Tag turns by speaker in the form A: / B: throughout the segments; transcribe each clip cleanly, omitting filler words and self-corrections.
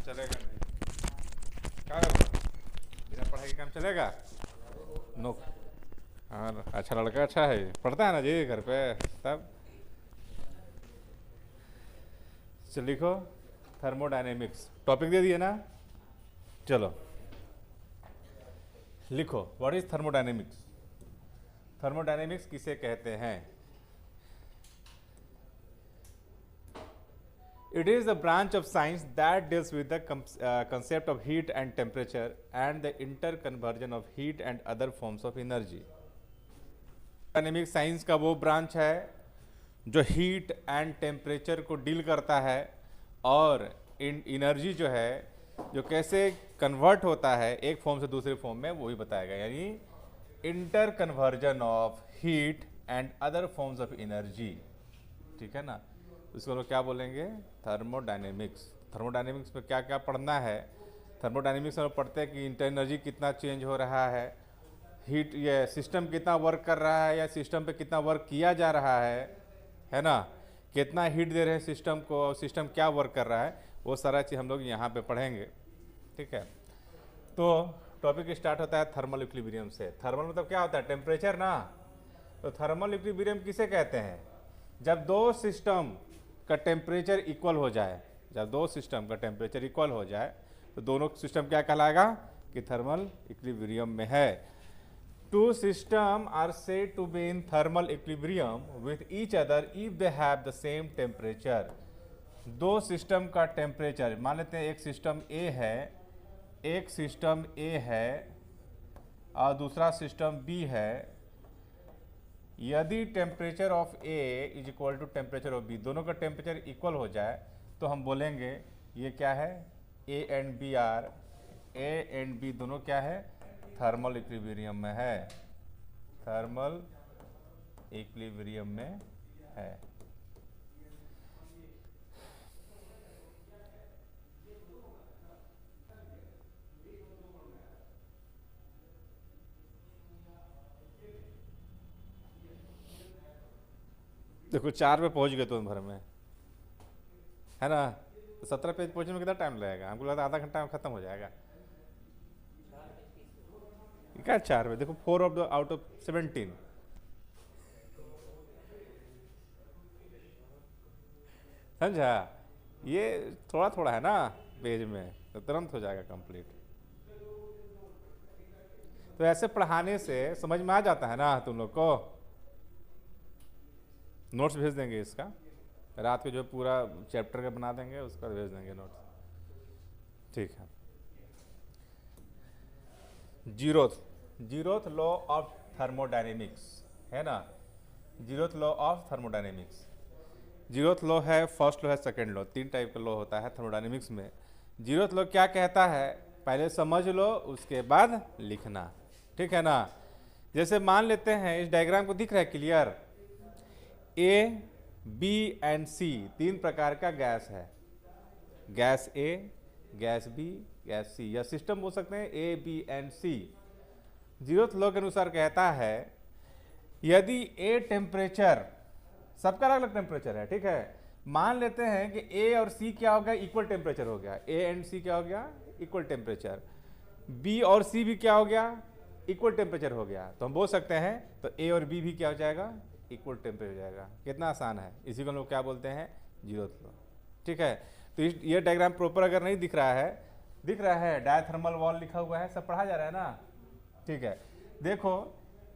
A: चलेगा नहीं, क्या होगा? बिना पढ़ाई के काम चलेगा? नो। हाँ, अच्छा लड़का अच्छा है, पढ़ता है ना जी घर पे सब। चल लिखो, थर्मोडायनेमिक्स टॉपिक दे दिए ना। चलो लिखो, व्हाट इज थर्मोडायनेमिक्स। थर्मोडायनेमिक्स किसे कहते हैं? It is a branch of science that deals with the concept of heat and temperature and the interconversion of heat and other forms of energy. Dynamic science का वो branch है जो heat and temperature को deal करता है और energy जो है जो कैसे कन्वर्ट होता है एक फॉर्म से दूसरे फॉर्म में, वही बताएगा। यानी inter conversion of heat and other forms of energy, ठीक है ना। इसको लोग क्या बोलेंगे? थर्मोडायनेमिक्स। थर्मोडायनेमिक्स में क्या क्या पढ़ना है? थर्मोडायनेमिक्स में पढ़ते हैं कि इंटर एनर्जी कितना चेंज हो रहा है, हीट ये सिस्टम कितना वर्क कर रहा है या सिस्टम पे कितना वर्क किया जा रहा है ना, कितना हीट दे रहे हैं सिस्टम को और सिस्टम क्या वर्क कर रहा है, वो सारा चीज़ हम लोग यहाँ पे पढ़ेंगे, ठीक है। तो टॉपिक स्टार्ट होता है थर्मल इक्विलिब्रियम से। थर्मल मतलब क्या होता है? टेम्परेचर ना। तो थर्मल इक्विलिब्रियम किसे कहते हैं? जब दो सिस्टम का टेम्परेचर इक्वल हो जाए, जब दो सिस्टम का टेम्परेचर इक्वल हो जाए तो दोनों सिस्टम क्या कहलाएगा? कि थर्मल इक्विलिब्रियम में है। Two systems are said to be in thermal equilibrium with each other if they have the same temperature. दो सिस्टम का टेम्परेचर, मान लेते हैं एक सिस्टम ए है, एक सिस्टम ए है और दूसरा सिस्टम बी है। यदि temperature of A is equal to temperature of B, दोनों का टेम्परेचर इक्वल हो जाए तो हम बोलेंगे ये क्या है? A and B are, A and B दोनों क्या है? थर्मल इक्विलिब्रियम में है, थर्मल इक्विलिब्रियम में है। देखो 4 पे पहुंच गए तुम भर में, है ना। 17 पेज पहुंचने में कितना टाइम लगेगा? हमको लगता है आधा घंटा में खत्म हो जाएगा। क्या 4 पे? देखो 4 ऑफ द आउट ऑफ 17। समझा? ये थोड़ा थोड़ा है ना पेज में, तो तुरंत हो जाएगा कंप्लीट। तो ऐसे पढ़ाने से समझ में आ जाता है ना तुम लोग को। नोट्स भेज देंगे इसका, रात को जो पूरा चैप्टर का बना देंगे उसका भेज देंगे नोट्स, ठीक है। जीरोथ लॉ ऑफ थर्मोडायनेमिक्स है ना, zeroth law of thermodynamics. Zeroth law है, फर्स्ट लॉ है, सेकंड लॉ, 3 टाइप का लॉ होता है थर्मोडायनेमिक्स में। जीरोथ लॉ क्या कहता है पहले समझ लो, उसके बाद लिखना, ठीक है ना। जैसे मान लेते हैं इस डायग्राम को दिख रहा है clear, A B and C 3 प्रकार का गैस है, gas A, gas B, gas C, या सिस्टम बोल सकते हैं A B and C. Zeroth law के अनुसार कहता है यदि ए टेम्परेचर, सबका अलग अलग टेम्परेचर है, ठीक है। मान लेते हैं कि ए और सी क्या हो गया? इक्वल टेम्परेचर हो गया। ए एंड सी क्या हो गया? Equal temperature. बी और सी भी क्या हो गया? इक्वल टेम्परेचर हो गया। तो हम बोल सकते हैं तो ए और बी भी क्या हो जाएगा? इक्वल टेम्परेचर हो जाएगा। कितना आसान है, इसी को लोग क्या बोलते हैं? जीरोथ लॉ, ठीक है। तो ये डायग्राम प्रॉपर अगर नहीं दिख रहा है, दिख रहा है डायथर्मल वॉल लिखा हुआ है, सब पढ़ा जा रहा है ना, ठीक है। देखो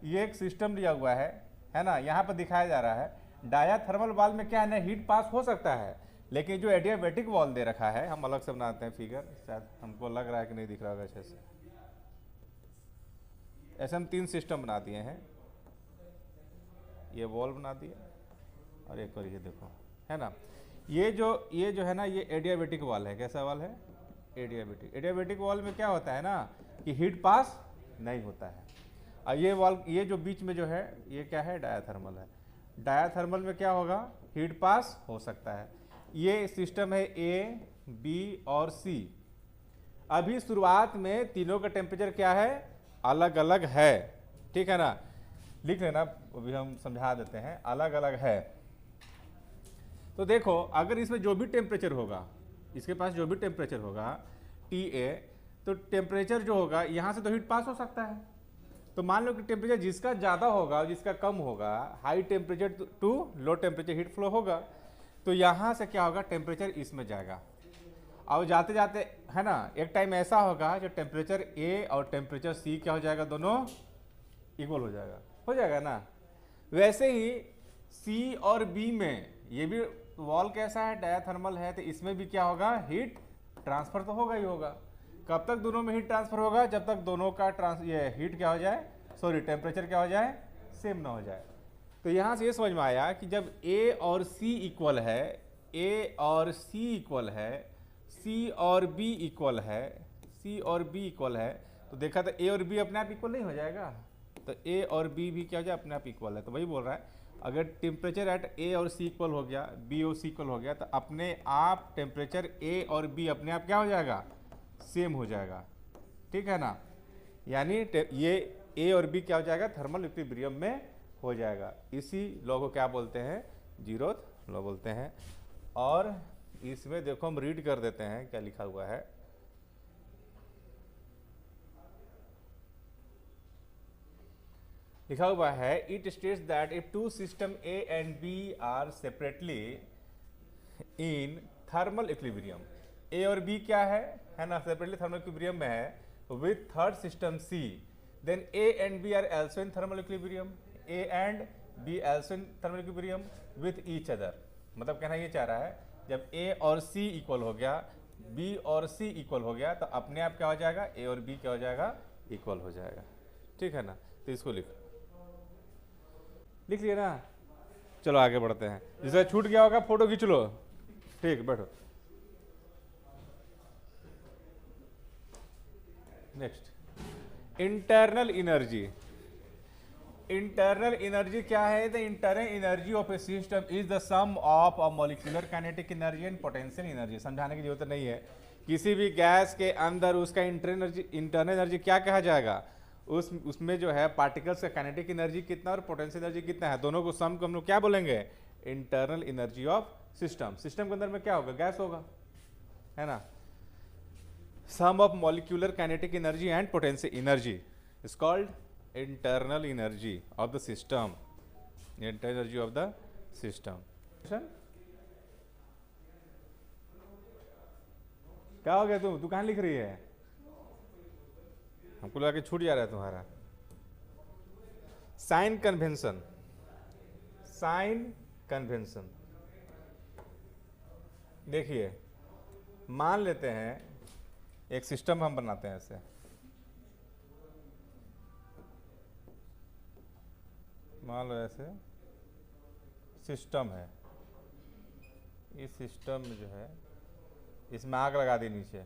A: ये एक सिस्टम दिया हुआ है ना, यहाँ पर दिखाया जा रहा है डायाथर्मल वॉल में क्या है ना, हीट पास हो सकता है, लेकिन जो एडियाबैटिक वॉल दे रखा है, हम अलग से बनाते हैं फिगर, शायद हमको लग रहा है कि नहीं दिख रहा होगा अच्छे से। ऐसे हम 3 सिस्टम बना दिए हैं, ये वॉल बना दिया और एक और ये देखो, है ना। ये जो है ना, ये एडियाबैटिक वॉल है। कैसा वॉल है? एडियाबैटिक। एडियाबैटिक वॉल में क्या होता है ना कि हीट पास नहीं होता है। और ये वॉल, ये जो बीच में जो है ये क्या है? डायाथर्मल है। डायाथर्मल में क्या होगा? हीट पास हो सकता है। ये सिस्टम है ए बी और सी। अभी शुरुआत में तीनों का टेम्परेचर क्या है? अलग अलग है, ठीक है ना। लिख लेना, अभी हम समझा देते हैं, अलग अलग है। तो देखो अगर इसमें जो भी टेम्परेचर होगा इसके पास जो भी टेम्परेचर होगा TA, तो टेम्परेचर जो होगा यहाँ से तो हीट पास हो सकता है। तो मान लो कि टेम्परेचर जिसका ज़्यादा होगा और जिसका कम होगा, high temperature to low temperature heat flow होगा, तो यहाँ से क्या होगा, टेम्परेचर इसमें जाएगा। और जाते जाते है ना, एक टाइम ऐसा होगा जो टेम्परेचर A और टेम्परेचर C क्या हो जाएगा, दोनों इक्वल हो जाएगा ना। वैसे ही C और B में, ये भी वॉल कैसा है, डायाथर्मल है, तो इसमें भी क्या होगा, हीट ट्रांसफर तो होगा ही होगा। कब तक दोनों में हीट ट्रांसफर होगा, जब तक दोनों का ये हीट क्या हो जाए, सॉरी टेम्परेचर क्या हो जाए, सेम ना हो जाए। तो यहाँ से ये समझ में आया कि जब A और C इक्वल है, A और C इक्वल है, C और B इक्वल है, C और B इक्वल है, तो देखा तो A और B अपने आप इक्वल नहीं हो जाएगा, तो A और B भी क्या हो जाए, अपने आप इक्वल है। तो वही बोल रहा है, अगर टेम्परेचर एट A और C इक्वल हो गया, B और C इक्वल हो गया, तो अपने आप टेम्परेचर A और B अपने आप क्या हो जाएगा, सेम हो जाएगा। ठीक है ना, यानी ये A और B क्या हो जाएगा, थर्मल इक्विलिब्रियम में हो जाएगा। इसी लॉ को क्या बोलते हैं, जीरोथ लॉ बोलते हैं। और इसमें देखो हम रीड कर देते हैं क्या लिखा हुआ है। लिखा हुआ है, it states that if two system A and B are separately in thermal equilibrium, A और B क्या है ना, सेपरेटली थर्मल इक्विलिब्रियम में है, with third system C, then A and B are also in thermal equilibrium, A and B also in thermal equilibrium with each other. मतलब कहना ये चाह रहा है, जब A और C इक्वल हो गया, B और C इक्वल हो गया, तो अपने आप क्या हो जाएगा, A और B क्या हो जाएगा, इक्वल हो जाएगा। ठीक है ना, तो इसको लिख लिया ना। चलो आगे बढ़ते हैं, जिसका छूट गया होगा फोटो खींच लो। ठीक, बैठो। Next, internal energy. Internal energy क्या है, the internal energy of a system is the sum of a molecular kinetic energy and potential energy. समझाने की जरूरत नहीं है, किसी भी गैस के अंदर उसका इंटरनल एनर्जी क्या कहा जाएगा, उसमें जो है पार्टिकल्स का काइनेटिक एनर्जी कितना और पोटेंशियल एनर्जी कितना है, दोनों को सम को हम लोग क्या बोलेंगे, internal energy of system. System के अंदर में क्या होगा, गैस होगा, है ना। Sum of molecular kinetic energy and potential energy is called internal energy of the system, internal energy of the system. क्या हो गया, तू कहाँ लिख रही है, हमको लगा कि छूट जा रहा है तुम्हारा। Sign convention, sign convention. देखिए, मान लेते हैं एक सिस्टम हम बनाते हैं ऐसे, मान लो ऐसे सिस्टम है, इस सिस्टम में जो है, इसमें आग लगा दी नीचे,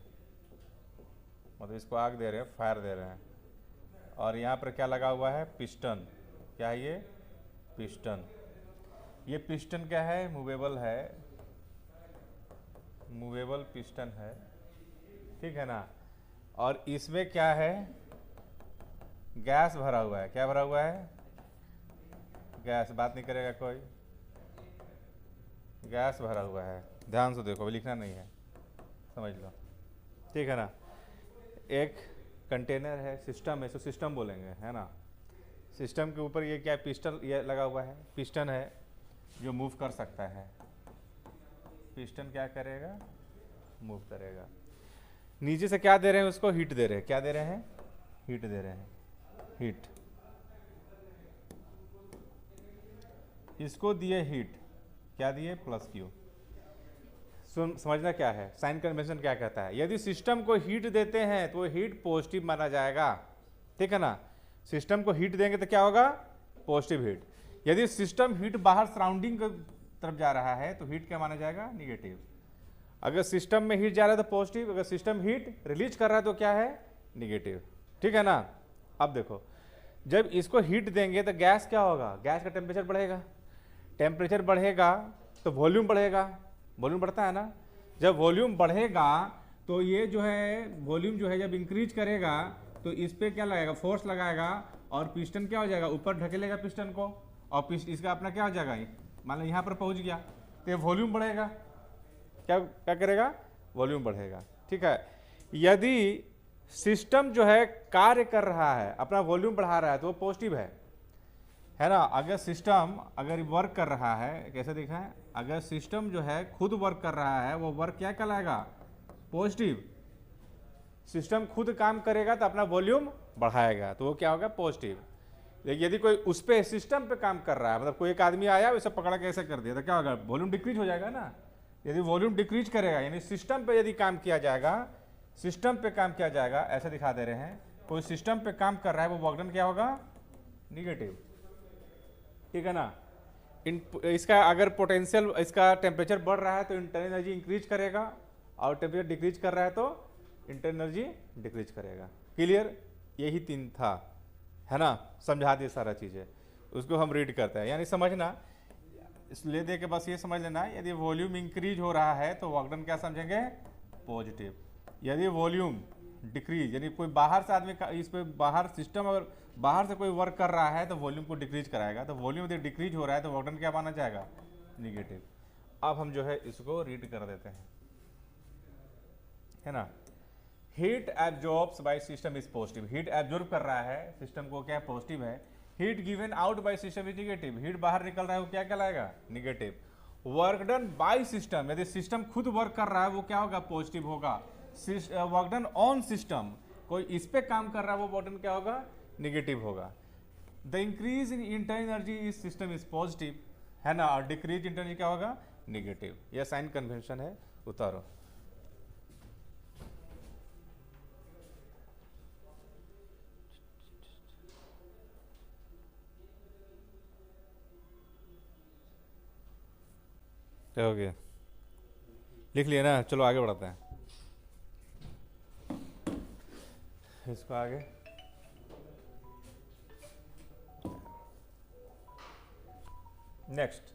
A: मतलब इसको आग दे रहे हैं, फायर दे रहे हैं, और यहाँ पर क्या लगा हुआ है, पिस्टन। क्या है ये, पिस्टन। ये पिस्टन क्या है, मूवेबल है, मूवेबल पिस्टन है, ठीक है ना। और इसमें क्या है, गैस भरा हुआ है। क्या भरा हुआ है, गैस। बात नहीं करेगा कोई, गैस भरा हुआ है। ध्यान से देखो, लिखना नहीं है, समझ लो, ठीक है ना। एक कंटेनर है, सिस्टम है, तो सिस्टम बोलेंगे, है ना। सिस्टम के ऊपर ये क्या, पिस्टन ये लगा हुआ है, पिस्टन है जो मूव कर सकता है। पिस्टन क्या करेगा, मूव करेगा। नीचे से क्या दे रहे हैं उसको, हीट दे रहे हैं। क्या दे रहे हैं, हीट दे रहे हैं, हीट। इसको दिए हीट, क्या दिए, प्लस क्यू। समझना क्या है, साइन कन्वेंशन क्या कहता है, यदि सिस्टम को हीट देते हैं तो हीट पॉजिटिव माना जाएगा, ठीक है ना। सिस्टम को हीट देंगे तो क्या होगा, पॉजिटिव हीट। यदि सिस्टम हीट बाहर सराउंडिंग की तरफ जा रहा है तो हीट क्या माना जाएगा, निगेटिव। अगर सिस्टम में हीट जा रहा है तो पॉजिटिव, अगर सिस्टम हीट रिलीज कर रहा है तो क्या है, निगेटिव, ठीक है ना। अब देखो, जब इसको हीट देंगे तो गैस क्या होगा, गैस का टेम्परेचर बढ़ेगा, टेम्परेचर बढ़ेगा तो वॉल्यूम बढ़ेगा, वॉल्यूम बढ़ता है ना। जब वॉल्यूम बढ़ेगा तो ये जो है वॉल्यूम जो है जब इंक्रीज करेगा तो इस पर क्या लगाएगा, फोर्स लगाएगा, और पिस्टन क्या हो जाएगा, ऊपर ढकेलेगा पिस्टन को, और इसका अपना क्या हो जाएगा, मान लो यहाँ पर पहुँच गया तो ये वॉल्यूम बढ़ेगा। क्या क्या करेगा, वॉल्यूम बढ़ेगा। ठीक है, यदि सिस्टम जो है कार्य कर रहा है, अपना वॉल्यूम बढ़ा रहा है, तो वो पॉजिटिव है ना। अगर सिस्टम अगर वर्क कर रहा है, कैसे देखा है, अगर सिस्टम जो है खुद वर्क कर रहा है, वो वर्क क्या कहलाएगा, पॉजिटिव। सिस्टम खुद काम करेगा तो अपना वॉल्यूम बढ़ाएगा, तो वो क्या होगा, पॉजिटिव। लेकिन यदि कोई उस पे सिस्टम पे काम कर रहा है, मतलब कोई एक आदमी आया उसे पकड़ा के ऐसे कर दिया, तो क्या होगा, वॉल्यूम डिक्रीज हो जाएगा ना। यदि वॉल्यूम डिक्रीज करेगा, यानी सिस्टम पे यदि काम किया जाएगा, सिस्टम पे काम किया जाएगा, ऐसे दिखा दे रहे हैं, कोई सिस्टम पे काम कर रहा है, वो वर्क डन क्या होगा, निगेटिव। ठीक है ना। इसका अगर पोटेंशियल, इसका टेम्परेचर बढ़ रहा है तो इंटरनल एनर्जी इंक्रीज करेगा, और टेम्परेचर डिक्रीज कर रहा है तो इंटरनल एनर्जी डिक्रीज करेगा। क्लियर, यही 3 था, है ना। समझा दिए सारा चीज़ें, उसको हम रीड करते हैं, यानी समझना, इसलिए दे के बस ये समझ लेना, यदि वॉल्यूम इंक्रीज हो रहा है तो वर्क डन क्या समझेंगे, पॉजिटिव। यदि वॉल्यूम डिक्रीज, यानी कोई बाहर से आदमी इस पे बाहर सिस्टम अगर बाहर से कोई वर्क कर रहा है तो वॉल्यूम को डिक्रीज कराएगा, तो वॉल्यूम यदि डिक्रीज हो रहा है तो वर्क डन क्या माना जाएगा, निगेटिव। अब हम जो है इसको रीड कर देते हैं, है ना। Heat absorbs by system is positive, heat absorb कर रहा है सिस्टम को, क्या पॉजिटिव है। Heat given out by system is negative, heat बाहर निकल रहा है वो क्या कहलाएगा, negative. Work done by system, यदि सिस्टम खुद वर्क कर रहा है वो क्या होगा, पॉजिटिव होगा। वर्क डन ऑन सिस्टम, कोई इस पे काम कर रहा है वो वर्क डन क्या होगा, निगेटिव होगा। The increase in internal energy is system is positive, है ना, और डिक्रीज इंटरनल एनर्जी क्या होगा, निगेटिव। यह साइन कन्वेंशन है, उतारो। क्या हो गया, लिख लिया ना, चलो आगे बढ़ाते हैं इसको आगे। नेक्स्ट,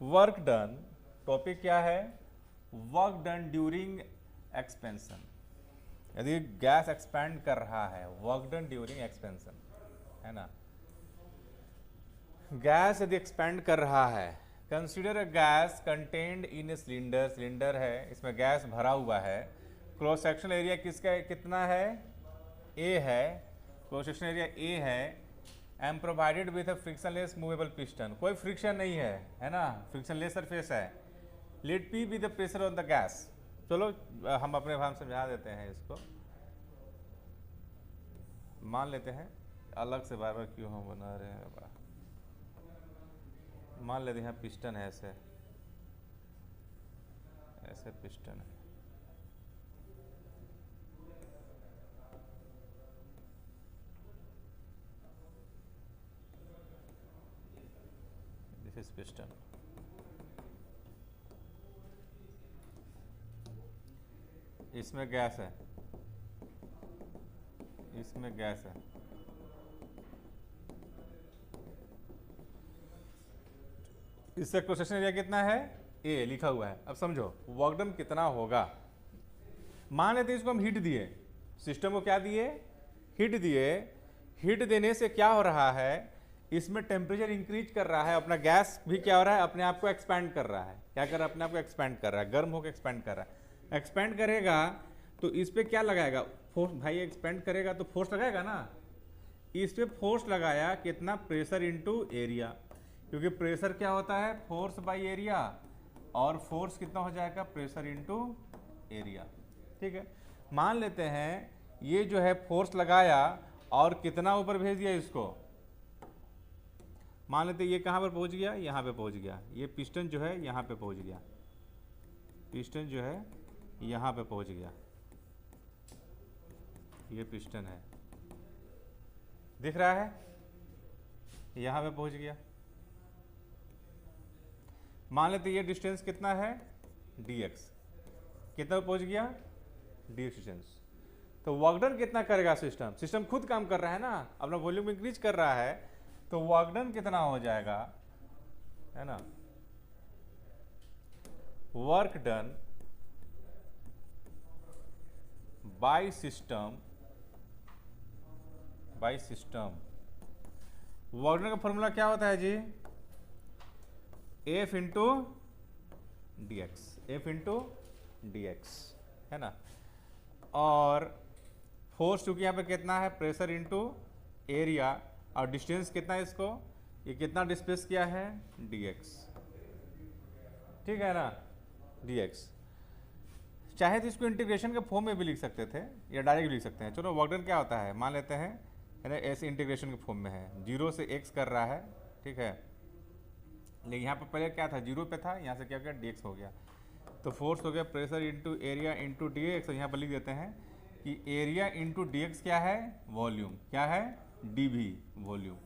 A: वर्क डन, टॉपिक क्या है, वर्क डन ड्यूरिंग एक्सपेंशन। यदि गैस एक्सपैंड कर रहा है, वर्क डन ड्यूरिंग एक्सपेंशन, है ना। गैस यदि एक्सपैंड कर रहा है, consider a gas contained in a cylinder, cylinder है, इसमें गैस भरा हुआ है। क्रॉस सेक्शनल एरिया किसका कितना है, ए है, क्रॉस सेक्शनल एरिया ए है, am provided with a frictionless movable piston, कोई फ्रिक्शन नहीं है ना, फ्रिक्शनलेस सरफेस है। Let P be the pressure on the gas, चलो हम अपने भाव समझा देते हैं इसको, मान लेते हैं, अलग से बार बार क्यों हम बना रहे हैं। मान लेते हैं पिस्टन है, ऐसे ऐसे पिस्टन है, दिस इज पिस्टन। इसमें गैस है, इसमें गैस है, इससे क्रॉस सेक्शन एरिया कितना है, ए लिखा हुआ है। अब समझो वर्क डन कितना होगा। मान लेते हैं इसको हम हीट दिए, सिस्टम को क्या दिए, हीट दिए। हीट देने से क्या हो रहा है, इसमें टेम्परेचर इंक्रीज कर रहा है, अपना गैस भी क्या हो रहा है, अपने आप को एक्सपैंड कर रहा है। क्या कर रहा है, अपने आप को एक्सपैंड कर रहा है, गर्म होकर एक्सपैंड कर रहा है। एक्सपैंड करेगा तो इस पर क्या लगाएगा, फोर्स। भाई एक्सपैंड करेगा तो फोर्स लगाएगा ना, इस पर फोर्स लगाया, कितना, प्रेशर इंटू एरिया, क्योंकि प्रेशर क्या होता है, फोर्स बाई एरिया, और फोर्स कितना हो जाएगा, प्रेशर इंटू एरिया। ठीक है, मान लेते हैं ये जो है फोर्स लगाया और कितना ऊपर भेज दिया इसको, मान लेते हैं ये कहाँ पर पहुंच गया, यहाँ पे पहुंच गया। ये पिस्टन जो है यहाँ पे पहुंच गया, पिस्टन जो है यहाँ पे पहुंच गया, ये पिस्टन है, दिख रहा है, यहाँ पे पहुंच गया। मान लेते ये डिस्टेंस कितना है, dx, कितना पहुंच गया, dx डिस्टेंस। तो वर्क डन कितना करेगा सिस्टम, सिस्टम खुद काम कर रहा है ना, अपना वॉल्यूम इंक्रीज कर रहा है, तो वर्क डन कितना हो जाएगा, है ना। Work done by system, by system, work done का फॉर्मूला क्या होता है जी, F into D X, F into dx, है ना। और फोर्स चूंकि यहाँ पे कितना है, प्रेशर इंटू एरिया, और डिस्टेंस कितना है इसको, ये कितना डिस्प्लेस किया है, dx, ठीक है ना, dx। चाहे तो इसको इंटीग्रेशन के फॉर्म में भी लिख सकते थे या डायरेक्ट लिख सकते हैं। चलो वर्क डन क्या होता है, मान लेते हैं, है ना, ऐसे इंटीग्रेशन के फॉर्म में है, 0 से x कर रहा है, ठीक है, लेकिन यहाँ पर पहले क्या था, 0 पे था, यहाँ से क्या हो गया, dx हो गया। तो फोर्स हो गया pressure into area into dx। यहाँ पर लिख देते हैं कि एरिया इंटू dx क्या है, वॉल्यूम, क्या है, dv, वॉल्यूम।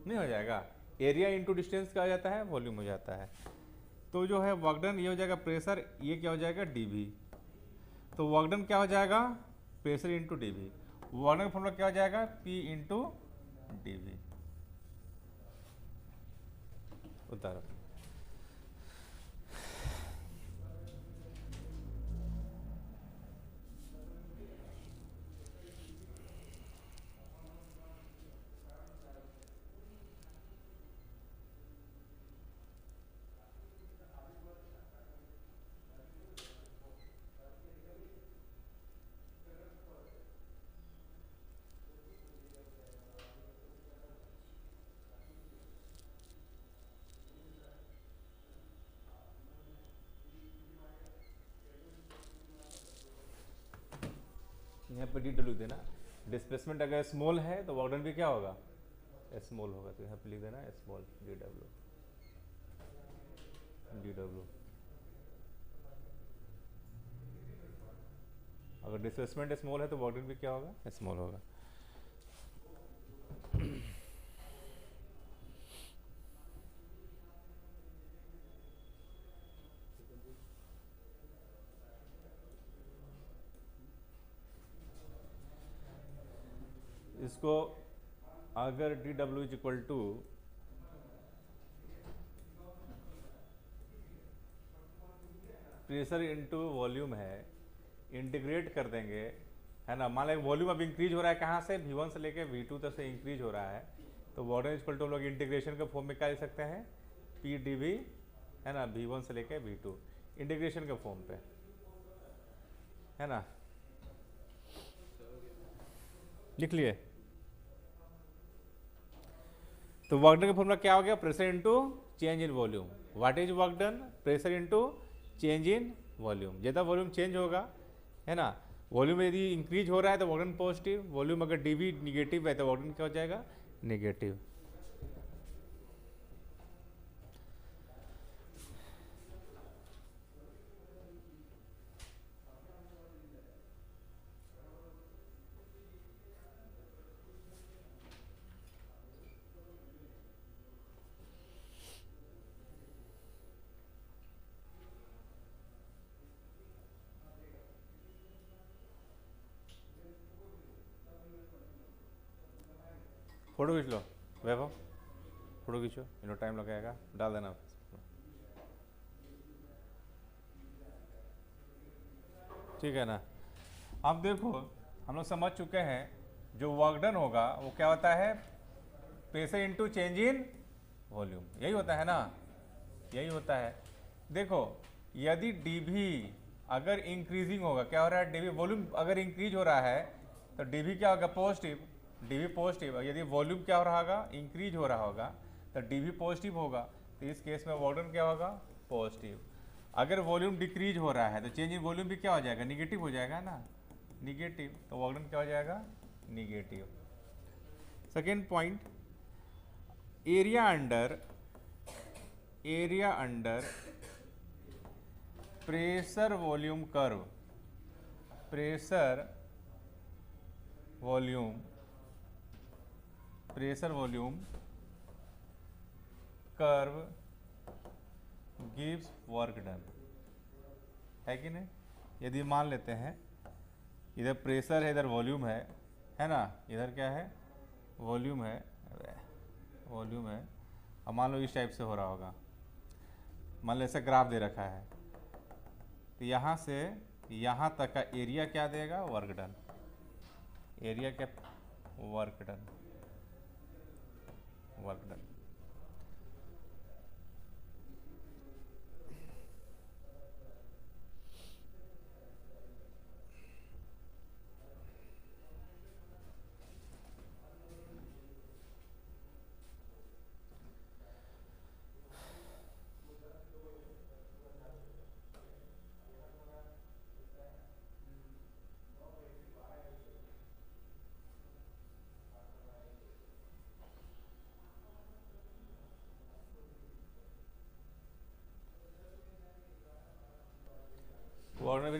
A: नहीं हो जाएगा, एरिया इंटू डिस्टेंस क्या हो जाता है, वॉल्यूम हो जाता है। तो जो है वर्क डन ये हो जाएगा प्रेशर, ये क्या हो जाएगा, dv। तो वर्क डन क्या हो जाएगा, pressure into dv। Work done का फॉर्मूला क्या हो जाएगा, p इंटू dv। उतारो। यहाँ पर डी डब्ल्यू देना, डिस्प्लेसमेंट अगर स्मॉल है तो वर्क डन भी क्या होगा, स्मॉल होगा। तो यहाँ पे लिख देना small D W, D W. अगर डिस्प्लेसमेंट स्मॉल है तो वर्क डन भी क्या होगा, स्मॉल होगा। इसको अगर d W is equal to pressure into volume है, इंटीग्रेट कर देंगे, है ना। मान लें वॉल्यूम अब इंक्रीज हो रहा है, कहाँ से, V1 से लेके V2 तक से इंक्रीज हो रहा है, तो वर्क डन इक्वल टू हम लोग इंटीग्रेशन के फॉर्म में क्या लिख सकते हैं, P dV, है ना, V1 से लेके V2, इंटीग्रेशन के फॉर्म पे, है ना, लिख लिए। तो वर्क डन का फॉर्मूला क्या हो गया, pressure into change in volume. What is work done, pressure into change in volume. ज़्यादा वॉल्यूम चेंज होगा, है ना, वॉल्यूम यदि इंक्रीज हो रहा है तो वर्क डन पॉजिटिव, वॉल्यूम अगर dV निगेटिव है तो वर्क डन क्या हो जाएगा, निगेटिव। फोटो खींच लो वैभव, फोटो खींचो, इन्हों टाइम लगेगा, डाल देना। ठीक है ना। अब देखो हम लोग समझ चुके हैं, जो वर्क डन होगा वो क्या होता है, pressure into change in volume, यही होता है ना, यही होता है। देखो यदि dV अगर इंक्रीजिंग होगा, क्या हो रहा है, dV वॉल्यूम अगर इंक्रीज हो रहा है तो dV क्या होगा, पॉजिटिव, dV पॉजिटिव। यदि वॉल्यूम क्या हो रहा होगा, इंक्रीज हो रहा होगा, तो dV पॉजिटिव होगा, तो इस केस में वर्क डन क्या होगा, पॉजिटिव। अगर वॉल्यूम डिक्रीज हो रहा है तो चेंज इन वॉल्यूम भी क्या हो जाएगा, निगेटिव हो जाएगा ना, निगेटिव, तो वर्क डन क्या हो जाएगा, negative. Second point, area under pressure volume curve, pressure volume curve gives work done, है कि नहीं। यदि मान लेते हैं इधर प्रेशर है, इधर वॉल्यूम है ना, इधर क्या है, वॉल्यूम है, अब मान लो इस टाइप से हो रहा होगा, मान लो ऐसा ग्राफ दे रखा है, तो यहाँ से यहाँ तक का एरिया क्या देगा, वर्क डन, एरिया क्या, वर्क डन, वर्क डन।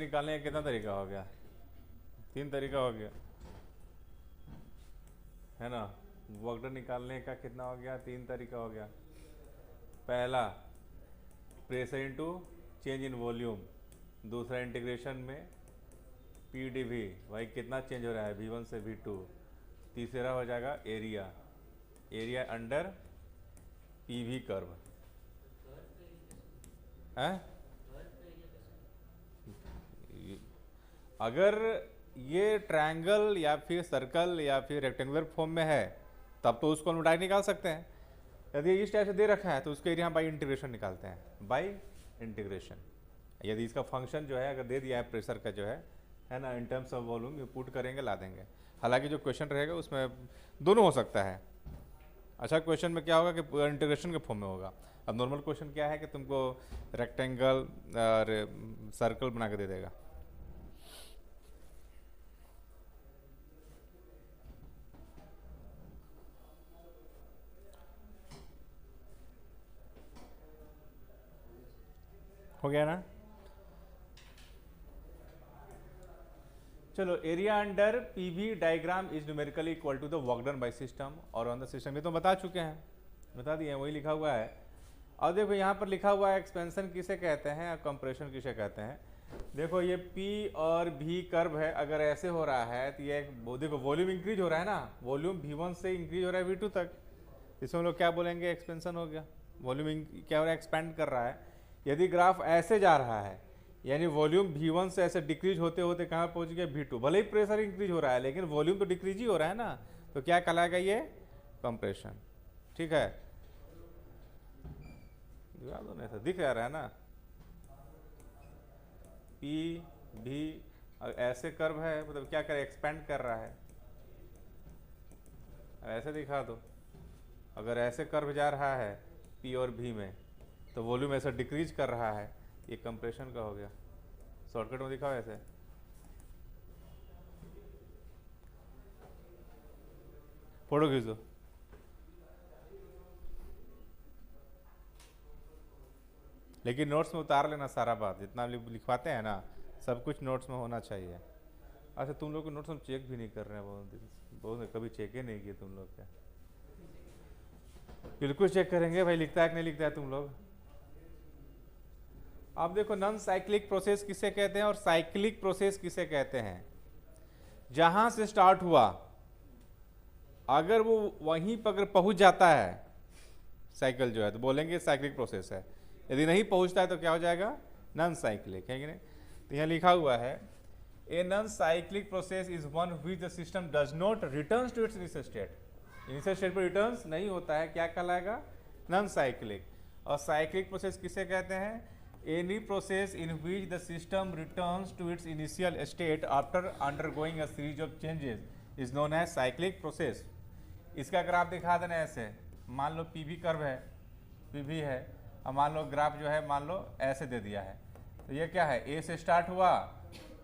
A: निकालने का कितना तरीका हो गया? 3 तरीका हो गया, है ना। वर्क डन निकालने का कितना हो गया? 3 तरीका हो गया। पहला pressure into change in volume, दूसरा इंटीग्रेशन में पी डी वी, भाई कितना चेंज हो रहा है V1 से V2, तीसरा हो जाएगा area, area under P V curve है। अगर ये ट्रायंगल या फिर सर्कल या फिर रेक्टेंगुलर फॉर्म में है तब तो उसको हम डायरेक्ट निकाल सकते हैं। यदि इस टाइप से दे रखा है तो उसके एरिया हम बाई इंटीग्रेशन निकालते हैं, बाई इंटीग्रेशन। यदि इसका फंक्शन जो है अगर दे दिया है प्रेशर का जो है ना, इन टर्म्स ऑफ वॉल्यूम, ये पुट करेंगे ला देंगे। हालांकि जो क्वेश्चन रहेगा उसमें दोनों हो सकता है। अच्छा, क्वेश्चन में क्या होगा कि इंटीग्रेशन के फॉर्म में होगा। अब नॉर्मल क्वेश्चन क्या है कि तुमको रेक्टेंगल और सर्कल बना के दे देगा। हो गया ना। चलो, area under PV diagram is numerically equal to the work done by system और ऑन द सिस्टम, ये तो बता चुके हैं, बता दिए, वही लिखा हुआ है। और देखो यहाँ पर लिखा हुआ है एक्सपेंशन किसे कहते हैं और कंप्रेशन किसे कहते हैं। देखो ये P और V कर्व है, अगर ऐसे हो रहा है तो ये देखो वॉल्यूम इंक्रीज हो रहा है ना, वॉल्यूम V1 से इंक्रीज हो रहा है V2 तक, इसमें हम लोग क्या बोलेंगे? एक्सपेंशन हो गया। वॉल्यूम क्या हो रहा है? एक्सपेंड कर रहा है। यदि ग्राफ ऐसे जा रहा है यानी वॉल्यूम V1 से ऐसे डिक्रीज होते होते कहाँ पहुँच गया? V2। भले ही प्रेशर इंक्रीज हो रहा है लेकिन वॉल्यूम तो डिक्रीज ही हो रहा है ना, तो क्या कहलाएगा? ये कंप्रेशन। ठीक है, ऐसा दिख रहा है ना, P V ऐसे कर्व है, मतलब क्या करे? एक्सपेंड कर रहा है। ऐसे दिखा दो, अगर ऐसे कर्व जा रहा है P और V में तो वॉल्यूम ऐसा डिक्रीज कर रहा है, ये कंप्रेशन का हो गया। शॉर्टकट में दिखाओ ऐसे। फोटो खींच दो। लेकिन नोट्स में उतार लेना सारा बात, जितना लिखवाते हैं ना सब कुछ नोट्स में होना चाहिए। अच्छा, तुम लोग के नोट्स हम चेक भी नहीं कर रहे हैं बहुत दिन से, बहुत कभी चेक ही नहीं किए तुम लोग क्या? बिल्कुल चेक करेंगे भाई, लिखता है कि नहीं लिखता है तुम लोग। अब देखो, नॉन साइक्लिक प्रोसेस किसे कहते हैं और साइक्लिक प्रोसेस किसे कहते हैं? जहां से स्टार्ट हुआ अगर वो वहीं पर अगर पहुंच जाता है साइकिल जो है तो बोलेंगे साइक्लिक प्रोसेस है, यदि नहीं पहुंचता है तो क्या हो जाएगा? नॉन साइक्लिक है कि नहीं। तो यहाँ लिखा हुआ है a non cyclic process is one which the system does not return to its initial state, initial state पर रिटर्न नहीं होता है, क्या कहलाएगा? Non cyclic. और साइक्लिक प्रोसेस किसे कहते हैं? Any process in which the system returns to its initial state after undergoing a series of changes is known as cyclic process. इसका ग्राफ दिखा देना ऐसे, मान लो पीवी कर्व है, पीवी है, और मान लो ग्राफ जो है मान लो ऐसे दे दिया है, तो ये क्या है? ए से स्टार्ट हुआ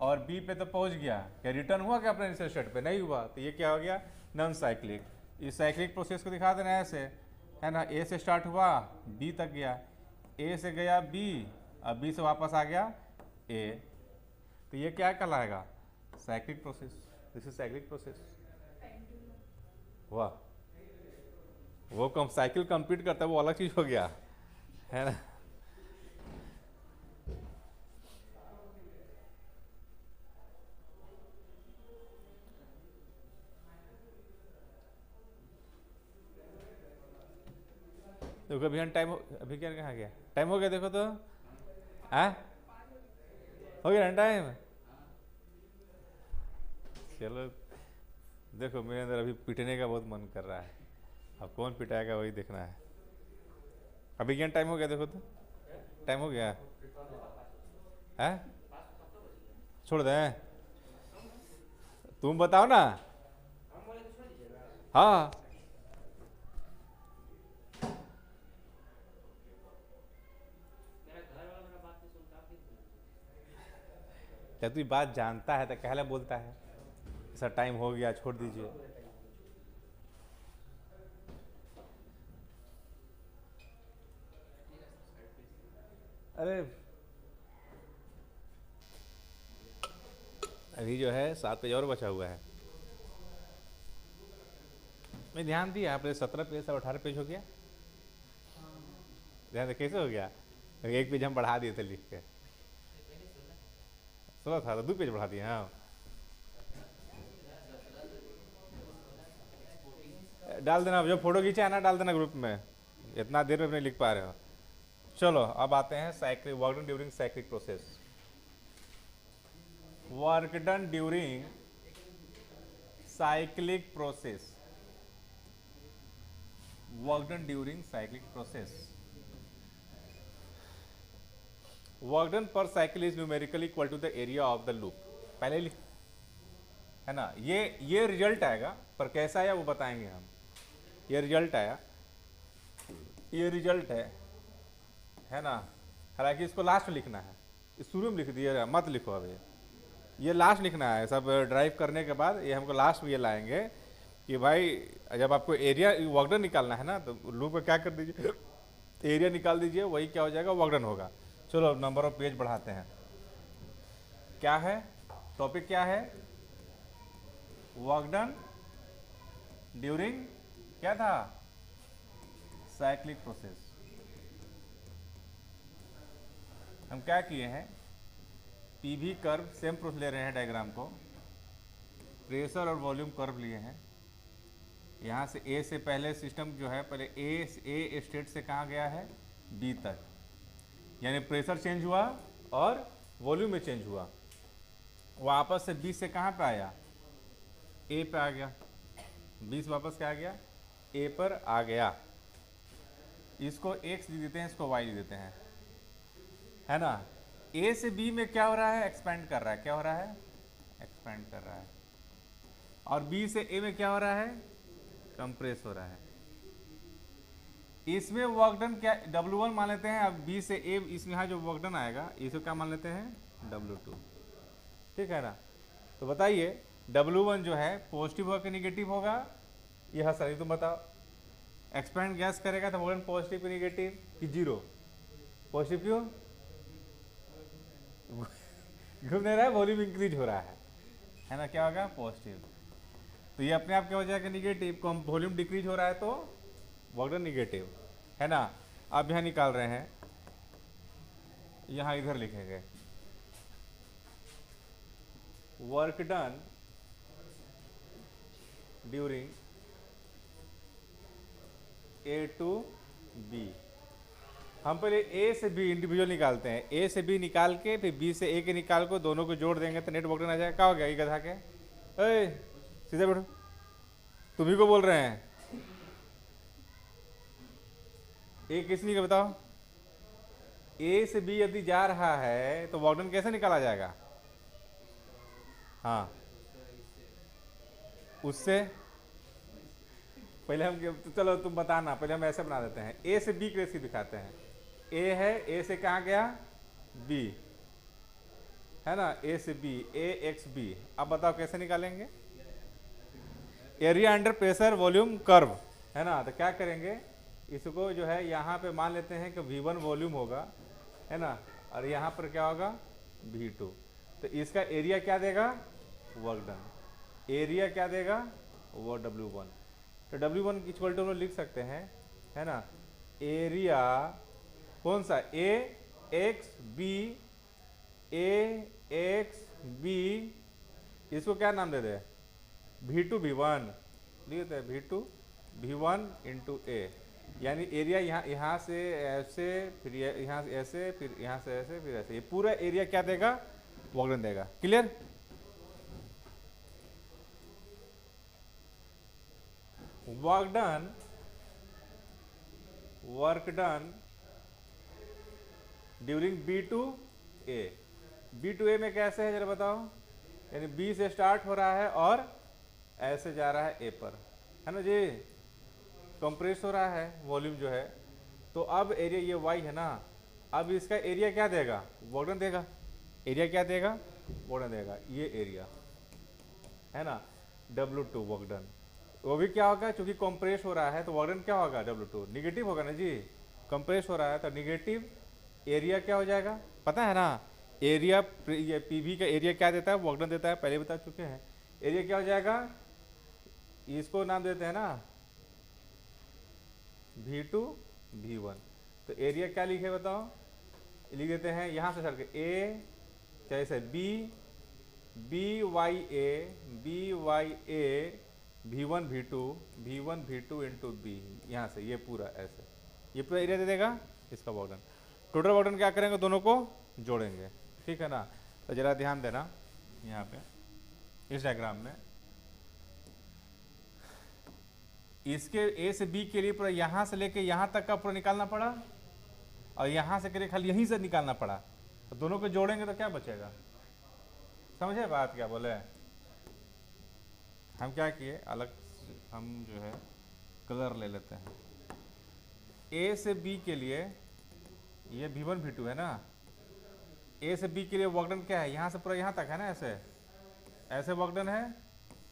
A: और बी पे तो पहुंच गया, क्या रिटर्न हुआ क्या अपने इनिशियल स्टेट पे? नहीं हुआ, तो ये क्या हो गया? Non cyclic. इस साइक्लिक प्रोसेस को दिखा देना ऐसे, है ना, ए से स्टार्ट हुआ बी तक गया, ए से गया बी, अब बी से वापस आ गया ए, तो ये क्या कहलाएगा? Cyclic process. This is cyclic process. वाह, वो कम साइकिल कंप्लीट करता है वो अलग चीज हो गया, है ना। देखो अभी टाइम अभी क्या कहाँ गया? टाइम हो गया, देखो तो हो गया ना टाइम। चलो देखो, मेरे अंदर अभी पिटने का बहुत मन कर रहा है, अब कौन पिटाएगा वही देखना है। अभी क्या टाइम हो गया? देखो तो टाइम हो गया है, छोड़ दें? तुम बताओ ना। हाँ, जब तू बात जानता है तो कहला बोलता है ऐसा टाइम हो गया छोड़ दीजिए। अरे अभी जो है 7 पेज और बचा हुआ है। मैं ध्यान दिया आपने 17 पेज से 18 पेज हो गया। ध्यान से कैसे हो गया? एक पेज हम बढ़ा दिए थे लिख के, 16 था तो 2 पेज बढ़ा दिए। हाँ डाल देना, जो फोटो खींचा है ना डाल देना ग्रुप में, इतना देर में नहीं लिख पा रहे हो। चलो अब आते हैं cyclic work done during cyclic process. Work done during cyclic process, work done during cyclic process. Work done per cycle is numerically equal to the area of the loop. पहले लिख है ना, ये रिजल्ट आएगा, पर कैसा आया वो बताएंगे हम। ये रिजल्ट आया, ये रिजल्ट है ना। हालांकि इसको लास्ट में लिखना है, शुरू में लिख दिए मत लिखो अभी, ये लास्ट लिखना है। सब ड्राइव करने के बाद ये हमको लास्ट में ये लाएंगे कि भाई जब आपको एरिया वर्क डन निकालना है ना तो लूप का क्या कर दीजिए, एरिया निकाल दीजिए, वही क्या हो जाएगा वर्क डन होगा। चलो नंबर ऑफ पेज बढ़ाते हैं। क्या है टॉपिक, क्या है? वर्क डन ड्यूरिंग क्या था? Cyclic process. हम क्या किए हैं, पीवी कर्व सेम प्रोसेस ले रहे हैं, डायग्राम को प्रेशर और वॉल्यूम कर्व लिए हैं। यहाँ से ए से पहले सिस्टम जो है, पहले ए स्टेट से कहाँ गया है? बी तक, यानी प्रेशर चेंज हुआ और वॉल्यूम में चेंज हुआ। वापस से बी से कहाँ पे आया? ए पे आ गया। बी से वापस क्या आ गया? ए पर आ गया। इसको एक्स लिख देते हैं, इसको वाई लिख देते हैं, है ना। ए से बी में क्या हो रहा है? एक्सपेंड कर रहा है। क्या हो रहा है? एक्सपेंड कर रहा है। और बी से ए में क्या हो रहा है? कंप्रेस हो रहा है। इसमें वर्क डन क्या W1 मान लेते हैं। अब बी से ए, इसमें यहाँ जो वर्क डन आएगा इसको क्या मान लेते हैं? W2, ठीक है ना। तो बताइए W1 जो है पॉजिटिव होगा कि निगेटिव होगा? ये हाँ सर तुम बताओ। एक्सपेंड गैस करेगा तो वर्क डन पॉजिटिव कि निगेटिव कि जीरो? पॉजिटिव क्यों? घूम नहीं रहा है, वॉल्यूम इंक्रीज हो रहा है ना। क्या होगा? पॉजिटिव। तो ये अपने आप क्या हो जाएगा? निगेटिव। वॉल्यूम डिक्रीज हो रहा है तो वर्क डन निगेटिव, है ना। अब यहाँ निकाल रहे हैं, यहाँ इधर लिखेंगे work done during A to B. हम पहले ए से बी इंडिविजुअल निकालते हैं, ए से बी निकाल के फिर बी से ए के निकाल को दोनों को जोड़ देंगे तो नेट वर्क डन आ जाएगा। क्या हो गया? ये गधा के सीधे बैठो, तुम्ही को बोल रहे हैं। ए किसने का बताओ? ए से बी यदि जा रहा है तो वर्क डन कैसे निकाला जाएगा? हाँ उससे पहले हम, तो चलो तुम बताना, पहले हम ऐसे बना देते हैं। ए से बी की रेसिपी दिखाते हैं। ए है, ए से कहाँ गया? बी, है ना। ए से बी, ए एक्स बी। अब बताओ कैसे निकालेंगे? Area under pressure volume curve, है ना। तो क्या करेंगे, इसको जो है यहाँ पे मान लेते हैं कि V1 वॉल्यूम होगा, है ना, और यहाँ पर क्या होगा? V2। तो इसका एरिया क्या देगा? Work done. एरिया क्या देगा? वो W1। तो W1 इक्वल टू लिख सकते हैं, है ना। एरिया कौन सा? ए एक्स बी, ए एक्स बी, इसको क्या नाम दे दे? V2 V1 लिख देते हैं, V2 V1 इंटू ए। यानी एरिया यहाँ से ऐसे, फिर यहाँ से ऐसे, फिर यहाँ से ऐसे, फिर ऐसे, ये पूरा एरिया क्या देगा? वर्क डन देगा। Clear? Work done during B to A. B to A में कैसे है जरा बताओ? यानी बी से स्टार्ट हो रहा है और ऐसे जा रहा है ए पर, है ना जी। कंप्रेस हो रहा है वॉल्यूम जो है। तो अब एरिया ये वाई है ना, अब इसका एरिया क्या देगा? वर्क डन देगा। एरिया क्या देगा? वर्क डन देगा। ये एरिया है ना, W2 वर्क डन। वो भी क्या होगा? चूंकि कंप्रेस हो रहा है तो वर्क डन क्या होगा? W2 निगेटिव होगा ना जी। कंप्रेस हो रहा है तो निगेटिव एरिया क्या हो जाएगा? पता है ना, एरिया, ये पीवी का एरिया क्या देता है, वर्क डन देता है, पहले बता चुके हैं। एरिया क्या हो जाएगा, इसको नाम देते हैं ना V2 V1। तो एरिया क्या लिखे बताओ, लिख देते हैं यहाँ से चल के ए, जैसे बी वाई ए V1 V2 इंटू बी, यहाँ से ये पूरा ऐसे, ये पूरा एरिया दे देगा इसका work done. Total work done क्या करेंगे, दोनों को जोड़ेंगे, ठीक है ना। तो जरा ध्यान देना यहाँ पे इस डायग्राम में, इसके ए से बी के लिए पूरा यहाँ से लेके यहाँ तक का पूरा निकालना पड़ा, और यहाँ से करे खाली यहीं से निकालना पड़ा। तो दोनों को जोड़ेंगे तो क्या बचेगा, समझे बात क्या बोले। हम क्या किए, अलग हम जो है कलर ले लेते हैं। ए से बी के लिए ये V1 V2 है ना, ए से बी के लिए वर्क डन क्या है, यहाँ से पूरा यहाँ तक है ना, ऐसे ऐसे वर्क डन है,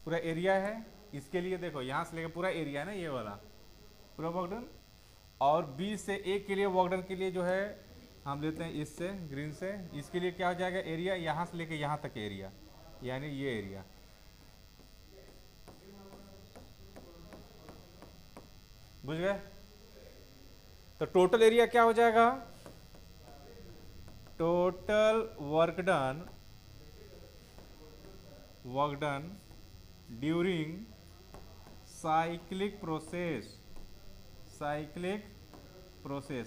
A: पूरा एरिया है। इसके लिए देखो यहाँ से लेकर पूरा एरिया है ना, ये वाला पूरा वर्क डन। और बी से ए के लिए वर्क डन के लिए जो है हम लेते हैं इससे ग्रीन से, इसके लिए क्या हो जाएगा एरिया, यहाँ से लेकर यहाँ तक एरिया, यानी ये एरिया। बुझ गए। तो टोटल एरिया क्या हो जाएगा, total work done during cyclic process.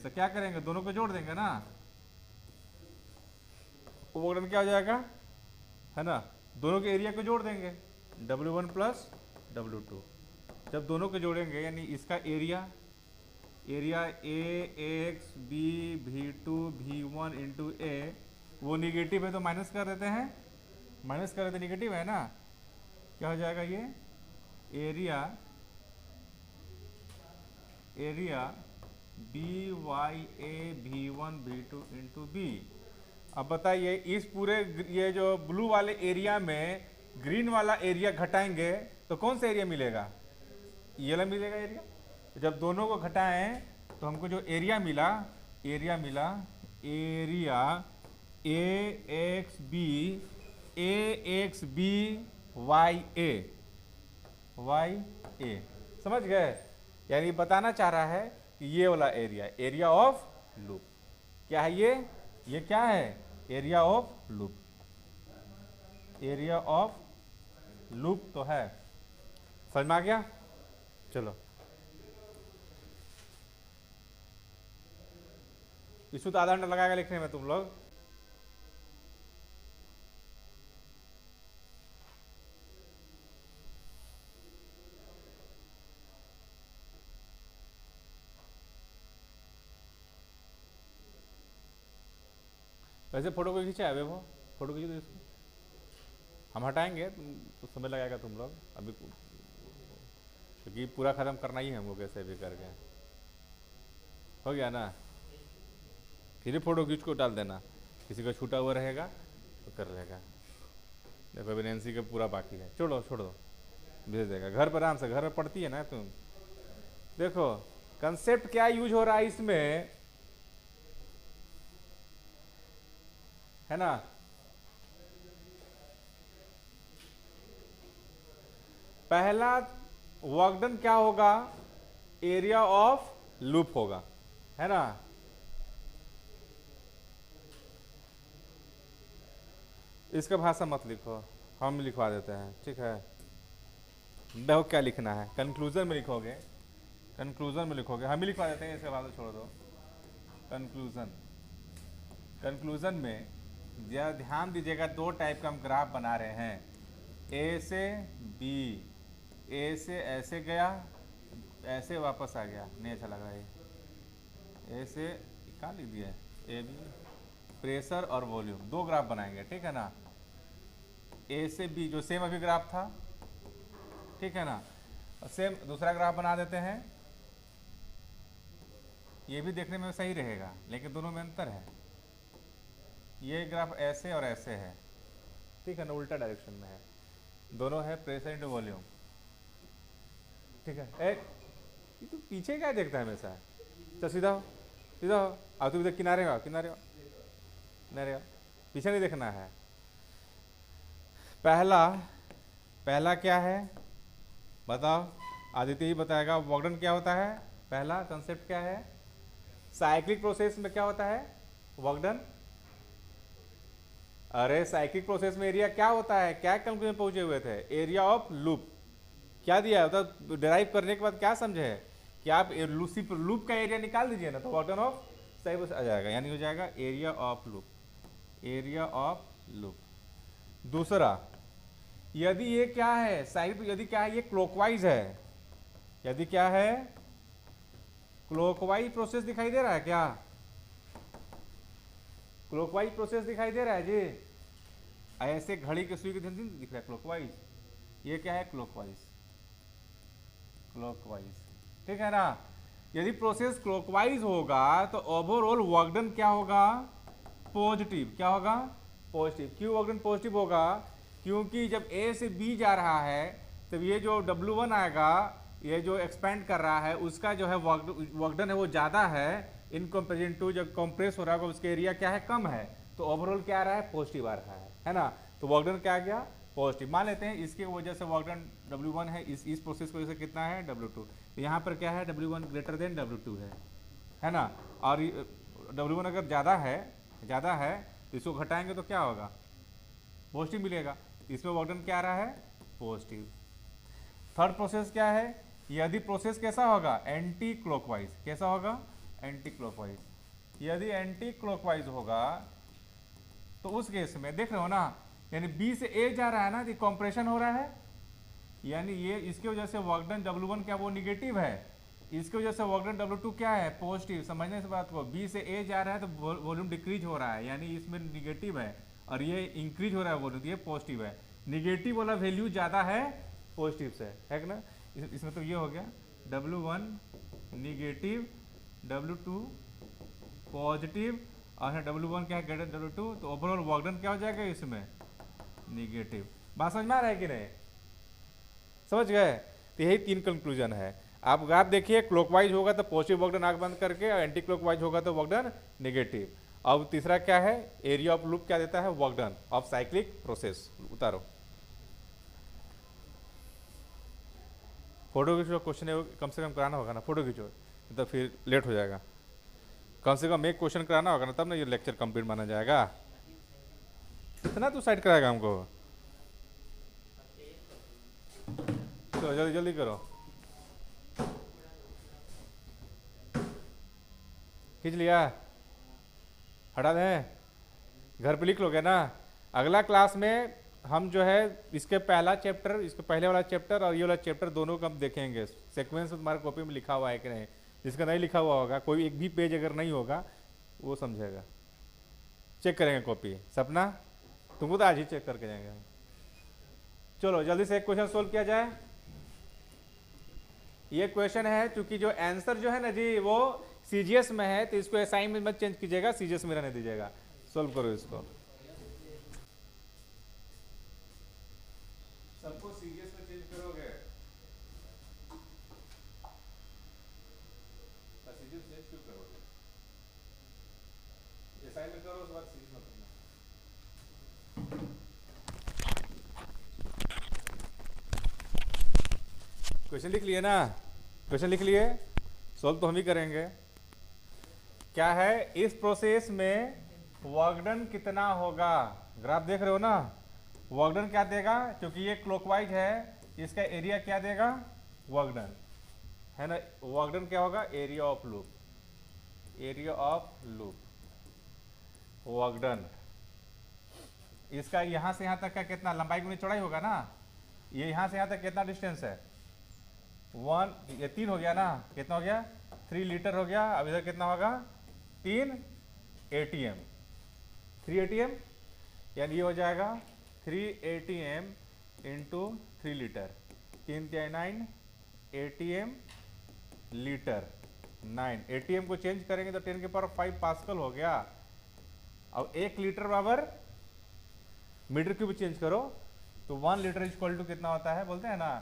A: तो क्या करेंगे, दोनों को जोड़ देंगे ना, वर्क डन क्या हो जाएगा, है ना, दोनों के एरिया को जोड़ देंगे, W1 प्लस W2। जब दोनों को जोड़ेंगे यानी इसका area A X B V2 V1 into A, वो निगेटिव है तो माइनस कर देते हैं, माइनस कर देते निगेटिव है ना, क्या हो जाएगा ये एरिया बी वाई ए V1 V2 इंटू बी। अब बताइए इस पूरे ये जो ब्लू वाले एरिया में ग्रीन वाला एरिया घटाएंगे तो कौन सा एरिया मिलेगा, ये वाला मिलेगा एरिया। जब दोनों को घटाएं तो हमको जो एरिया मिला ए एक्स बी वाई ए, समझ गए। यानी बताना चाह रहा है कि ये वाला एरिया ऑफ लूप क्या है, ये क्या है, एरिया ऑफ लूप तो है। समझ में आ गया। चलो इसको तो आधा घंटा लगाएगा लिखने में तुम लोग। वैसे फोटो को खींचा है वो, फोटो खींच दो इसको, हम हटाएंगे तो समय लगेगा तुम लोग अभी, क्योंकि पूरा ख़त्म करना ही है हमको कैसे भी करके। हो गया ना, फिर फोटो खींच को डाल देना, किसी का छूटा हुआ रहेगा तो कर लेगा। देखो अभी नैन्सी का पूरा बाकी है, छोड़ दो भेज देगा घर पर आराम से, घर में पढ़ती है ना तुम। देखो कंसेप्ट क्या यूज हो रहा है इसमें, है ना, पहला वर्क डन क्या होगा, एरिया ऑफ लूप होगा, है ना। इसका भाषा मत लिखो, हम लिखवा देते हैं, ठीक है। देखो क्या लिखना है, कंक्लूजन में लिखोगे, हम ही लिखवा देते हैं, इसके बाद छोड़ दो। कंक्लूजन में ध्यान दीजिएगा, दो टाइप का हम ग्राफ बना रहे हैं, ए से बी, ए से ऐसे गया ऐसे वापस आ गया, नहीं अच्छा लग रहा है। ए से कहाँ लिख दिया है, ए बी, प्रेशर और वॉल्यूम, दो ग्राफ बनाएंगे, ठीक है ना। ए से बी जो सेम अभी ग्राफ था, ठीक है ना, और सेम दूसरा ग्राफ बना देते हैं। ये भी देखने में सही रहेगा लेकिन दोनों में अंतर है, ये ग्राफ ऐसे और ऐसे है, ठीक है ना, उल्टा डायरेक्शन में है, दोनों है प्रेशर इंटू वॉल्यूम, ठीक है। तू पीछे क्या देखता है हमेशा, चल सीधा हो, अब तू इधर किनारे आओ, पीछे नहीं देखना है। पहला क्या है बताओ, आदित्य ही बताएगा। वॉकडन क्या होता है, पहला कंसेप्ट क्या है? साइक्लिक प्रोसेस में क्या होता है वॉकडन? अरे साइक्लिक प्रोसेस में एरिया क्या होता है, क्या कंक्लूजन पहुंचे हुए थे? Area of loop. क्या दिया है तो डिराइव करने के बाद क्या समझे कि आप लूप का एरिया निकाल दीजिए ना, तो वॉकडन ऑफ सही आ जाएगा, यानी हो जाएगा area of loop, area of loop. दूसरा, यदि ये क्या है साइड, यदि क्या है ये क्लॉकवाइज है, यदि क्या है क्लॉकवाइज प्रोसेस दिखाई दे रहा है क्या? क्लॉकवाइज प्रोसेस दिखाई दे रहा है जी? ऐसे घड़ी के सुई के ध्यान दिख रहा है क्लॉकवाइज, ये क्या है क्लॉकवाइज, क्लॉकवाइज, ठीक है ना। यदि प्रोसेस क्लॉकवाइज होगा तो ओवरऑल वर्क डन क्या होगा? पॉजिटिव। क्या होगा? पॉजिटिव। क्यों वर्क डन पॉजिटिव होगा? क्योंकि जब ए से बी जा रहा है तब ये जो W1 आएगा, ये जो एक्सपेंड कर रहा है उसका जो है वर्क डन है वो ज़्यादा है इन कंपेरिजन टू जब कंप्रेस हो रहा होगा उसके एरिया क्या है, कम है, तो ओवरऑल क्या आ रहा है, पॉजिटिव आ रहा है ना। तो वर्क डन क्या आ गया? पॉजिटिव। मान लेते हैं इसके वजह से वर्क डन W1 है, इस प्रोसेस की वजह से कितना है, W2। तो यहाँ पर क्या है, W1 ग्रेटर देन W2 है ना। और W1 अगर ज़्यादा है तो इसको घटाएंगे तो क्या होगा, पॉजिटिव मिलेगा। इसमें वर्क डन क्या आ रहा है, पॉजिटिव। थर्ड प्रोसेस क्या है, यदि प्रोसेस कैसा होगा, एंटी क्लॉकवाइज। कैसा होगा, एंटी क्लॉकवाइज। यदि एंटी क्लॉकवाइज होगा तो उस केस में देख रहे हो ना, यानी बी से ए जा रहा है ना, तो कंप्रेशन हो रहा है, यानी ये इसकी वजह से वर्क डन W1 क्या वो निगेटिव है, इसकी वजह से वर्क डन W2 क्या है, पॉजिटिव। समझने इस बात को, बी से ए जा रहा है तो वॉल्यूम डिक्रीज हो रहा है, यानी इसमें निगेटिव है, और ये इंक्रीज हो रहा है वॉल्यूम, ये पॉजिटिव है। निगेटिव वाला वैल्यू ज़्यादा है पॉजिटिव से, है ना। इसमें तो ये हो गया W1 निगेटिव, W2 पॉजिटिव, और W1 क्या है, ग्रेटर W2, तो ओवरऑल वर्क डन क्या हो जाएगा इसमें, निगेटिव। बात समझ में आ रहा है कि नहीं, समझ गए? तो यही 3 कंक्लूजन है। आप ग्राफ देखिए, क्लॉकवाइज होगा तो पॉजिटिव वर्क डन आंख बंद करके, और एंटी क्लॉकवाइज होगा तो वर्क डन निगेटिव। अब तीसरा क्या है, एरिया ऑफ लूप क्या देता है, work done of cyclic process. उतारो फोटो खींचो, क्वेश्चन कम से कम कराना होगा ना, फोटो खींचो तो फिर लेट हो जाएगा। कम से कम एक क्वेश्चन कराना होगा ना, तब ना ये लेक्चर कंप्लीट माना जाएगा। इतना तू साइड कराएगा हमको, तो जल्दी जल्दी करो, खींच लिया, हटा दें, घर पे लिख लोगे ना। अगला क्लास में हम जो है इसके पहला चैप्टर, इसके पहले वाला चैप्टर और ये वाला चैप्टर दोनों को हम देखेंगे। सीक्वेंस तुम्हारे कॉपी में लिखा हुआ है कि नहीं, जिसका नहीं लिखा हुआ होगा, कोई एक भी पेज अगर नहीं होगा वो समझेगा। चेक करेंगे कॉपी। सपना तुमको तो आज ही चेक करके जाएंगे। चलो जल्दी से एक क्वेश्चन सोल्व किया जाए। ये क्वेश्चन है, चूंकि जो आंसर जो है ना जी वो सीजीएस में है, तो इसको असाइनमेंट मत चेंज कीजिएगा, सीजीएस में रहने दीजिएगा। सोल्व करो इसको, सबको सीजीएस में चेंज करोगे, सीजीएस चेंज क्यों करोगे, असाइनमेंट करो उसके बाद सीजीएस मत करना। क्वेश्चन लिख लिए ना, क्वेश्चन लिख लिए, सोल्व तो हम ही करेंगे। क्या है, इस प्रोसेस में वर्क डन कितना होगा, ग्राफ देख रहे हो ना, वर्क डन क्या देगा, क्योंकि ये क्लॉकवाइज है, इसका एरिया क्या देगा, वर्क डन, है ना। वर्क डन क्या होगा, area of loop, area of loop, work done. इसका यहां से यहां तक का कितना, लंबाई गुनी चौड़ाई होगा ना, ये यहां से यहां तक कितना डिस्टेंस है, 1, ये 3 हो गया ना, कितना हो गया, 3 लीटर हो गया। अब इधर कितना होगा, 3 ATM, 3 ATM, यानी ये हो जाएगा 3 ATM into 3 litre, 3 × 9 ATM litre 9। ATM को चेंज करेंगे तो 10 के पावर 5 पास्कल हो गया। अब 1 लीटर बराबर मीटर क्यूब चेंज करो तो 1 लीटर इक्वल टू कितना होता है, बोलते हैं ना